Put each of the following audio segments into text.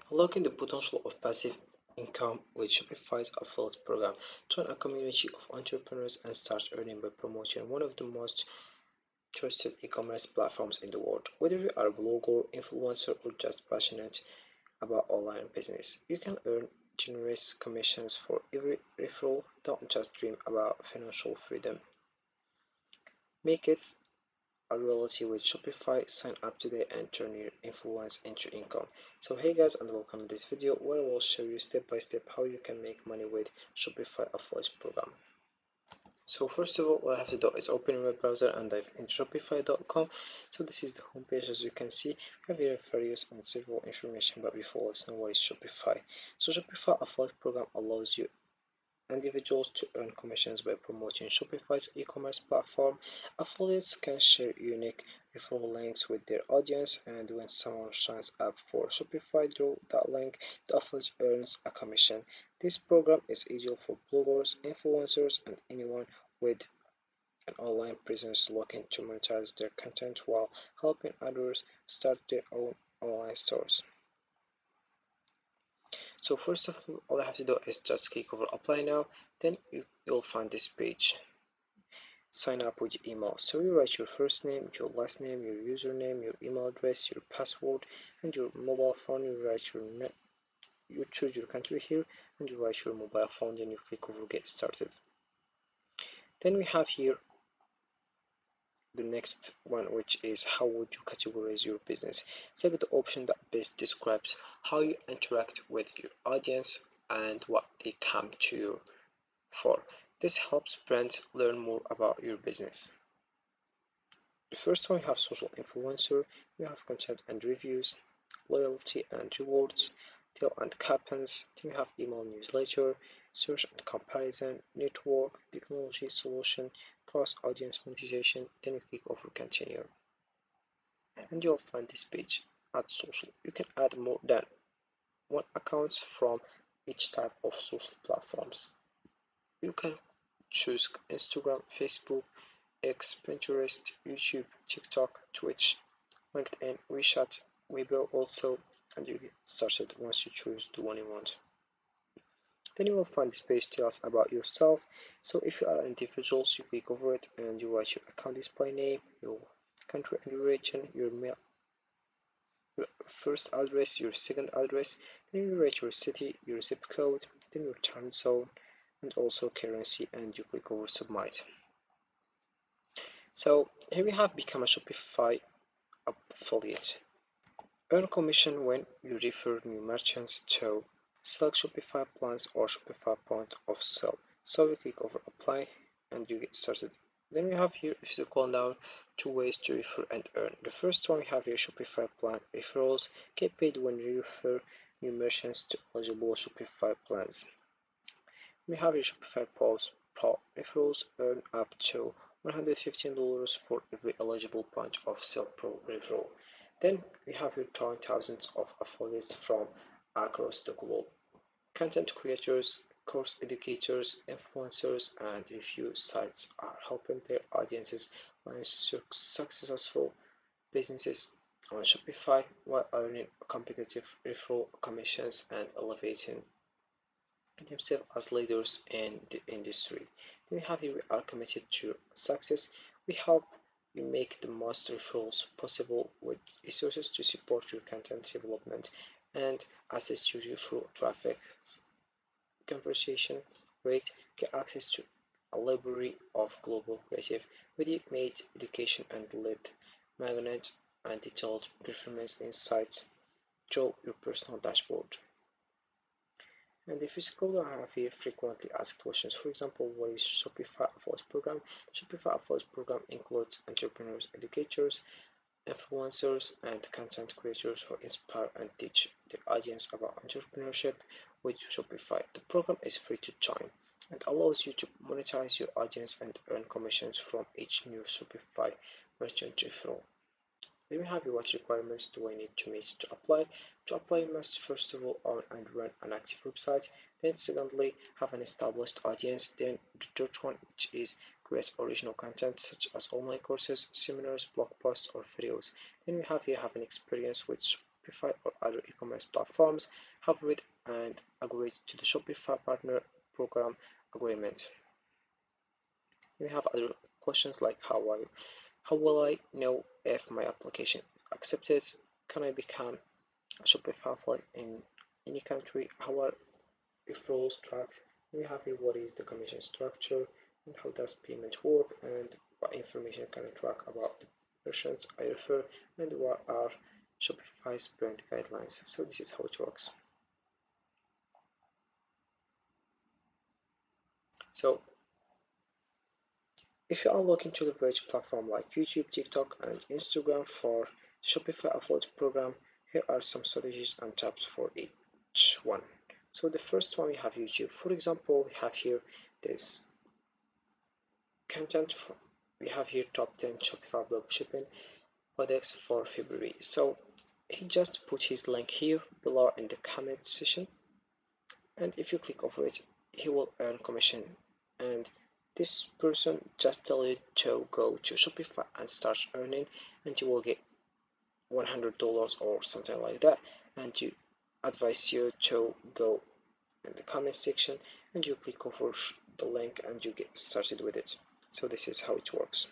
Unlocking the potential of passive income with Shopify's affiliate program. Join a community of entrepreneurs and start earning by promoting one of the most trusted e-commerce platforms in the world. Whether you are a blogger, influencer, or just passionate about online business, you can earn generous commissions for every referral. Don't just dream about financial freedom. Make it a reality with Shopify. Sign up today and turn your influence into income. So hey guys, and welcome to this video where I will show you step by step how you can make money with Shopify affiliate program. So first of all, what I have to do is open your web browser and dive into shopify.com. So this is the homepage. As you can see, we have here various and several information, but before, let's know what is Shopify. So Shopify affiliate program allows you individuals to earn commissions by promoting Shopify's e-commerce platform. Affiliates can share unique referral links with their audience, and when someone signs up for Shopify through that link, the affiliate earns a commission. This program is ideal for bloggers, influencers, and anyone with an online presence looking to monetize their content while helping others start their own online stores. So first of all I have to do is just click over apply now, then you'll find this page. Sign up with your email. So you write your first name, your last name, your username, your email address, your password, and your mobile phone. You write your you choose your country here, and you write your mobile phone, then you click over get started. Then we have here the next one, which is how would you categorize your business. Select the option that best describes how you interact with your audience and what they come to you for. This helps brands learn more about your business. The first one, you have social influencer, you have content and reviews, loyalty and rewards, deal and coupons, then you have email newsletter, search and comparison, network, technology solution, cross audience monetization, then you click over continue. And you'll find this page. Add social. You can add more than one accounts from each type of social platforms. You can choose Instagram, Facebook, X, Pinterest, YouTube, TikTok, Twitch, LinkedIn, WeChat, Weibo also, and you get started once you choose the one you want. Then you will find this page tells about yourself. So if you are individuals, you click over it and you write your account display name, your country and your region, your mail, your first address, your second address, then you write your city, your zip code, then your time zone, and also currency, and you click over submit. So here we have become a Shopify affiliate. Earn commission when you refer new merchants to select Shopify plans or Shopify point of sale. So we click over apply and you get started. Then we have here, if you scroll down, two ways to refer and earn. The first one we have here, Shopify plan referrals. Get paid when you refer new merchants to eligible Shopify plans. We have here Shopify Pulse Pro referrals, earn up to $115 for every eligible point of sale pro referral. Then we have here drawing thousands of affiliates from across the globe. Content creators, course educators, influencers, and review sites are helping their audiences launch successful businesses on Shopify while earning competitive referral commissions and elevating themselves as leaders in the industry. Then we have here we are committed to success. We help you make the most referrals possible with resources to support your content development and assist you through traffic conversation rate, get access to a library of global creative ready-made education and lead magnet and detailed performance insights through your personal dashboard. And if you scroll down, I have here frequently asked questions. For example, what is Shopify affiliate program? The Shopify affiliate program includes entrepreneurs, educators, influencers, and content creators who inspire and teach their audience about entrepreneurship with Shopify. The program is free to join and allows you to monetize your audience and earn commissions from each new Shopify merchant referral. Then we have your what requirements do I need to meet to apply. To apply, you must first of all own and run an active website. Then secondly, have an established audience. Then the third one, which is create original content such as online courses, seminars, blog posts, or videos. Then we have here have an experience with Shopify or other e-commerce platforms have read and agreed to the Shopify Partner Program agreement. We have other questions like how will I know if my application is accepted? Can I become a Shopify affiliate in any country? How are referrals tracked? We have here what is the commission structure and how does payment work and what information can I track about the merchants I refer and what are Shopify's brand guidelines. So this is how it works. So if you are looking to leverage platforms like YouTube, TikTok, and Instagram for Shopify affiliate program, here are some strategies and tips for each one. So the first one we have YouTube. For example, we have here this content. We have here top 10 Shopify blog shipping products for February. So he just put his link here below in the comment section, and if you click over it, he will earn commission. And this person just tell you to go to Shopify and start earning, and you will get $100 or something like that. And you advise you to go in the comment section and you click over the link and you get started with it. So this is how it works.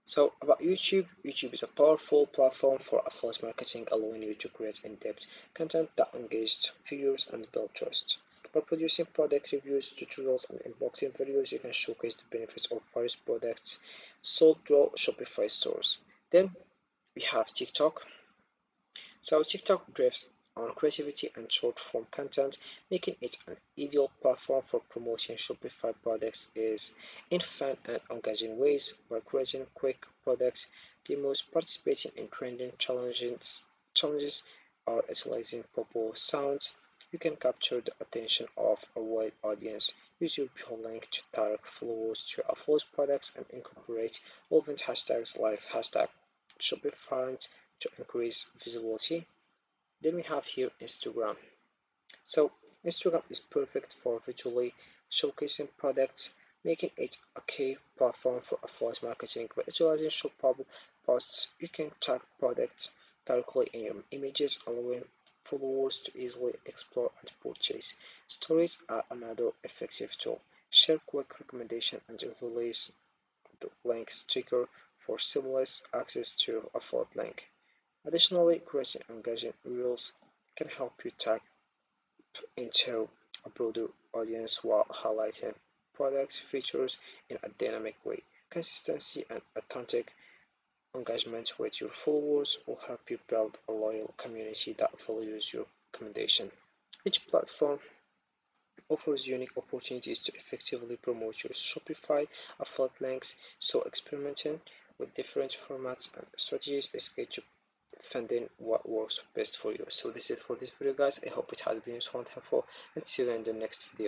So about YouTube, YouTube is a powerful platform for affiliate marketing, allowing you to create in-depth content that engages viewers and build trust. By producing product reviews, tutorials, and unboxing videos, you can showcase the benefits of various products sold through Shopify stores. Then we have TikTok. So TikTok thrives on creativity and short-form content, making it an ideal platform for promoting Shopify products is in fun and engaging ways by creating quick product demos, participating in trending challenges or utilizing popular sounds. You can capture the attention of a wide audience. Use your bio link to target followers to affiliate products and incorporate relevant hashtags like hashtag Shopify to increase visibility. Then we have here Instagram. So Instagram is perfect for visually showcasing products, making it a key platform for affiliate marketing. By utilizing shoppable posts, you can tag products directly in your images, allowing followers to easily explore and purchase. Stories are another effective tool. Share quick recommendations and utilize the links trigger for seamless access to affiliate link. Additionally, creating engaging reels can help you tap into a broader audience while highlighting product features in a dynamic way. Consistency and authentic engagement with your followers will help you build a loyal community that values your recommendation. Each platform offers unique opportunities to effectively promote your Shopify affiliate links, so experimenting with different formats and strategies is key to finding what works best for you. So this is for this video guys. I hope it has been useful and helpful, and see you in the next video.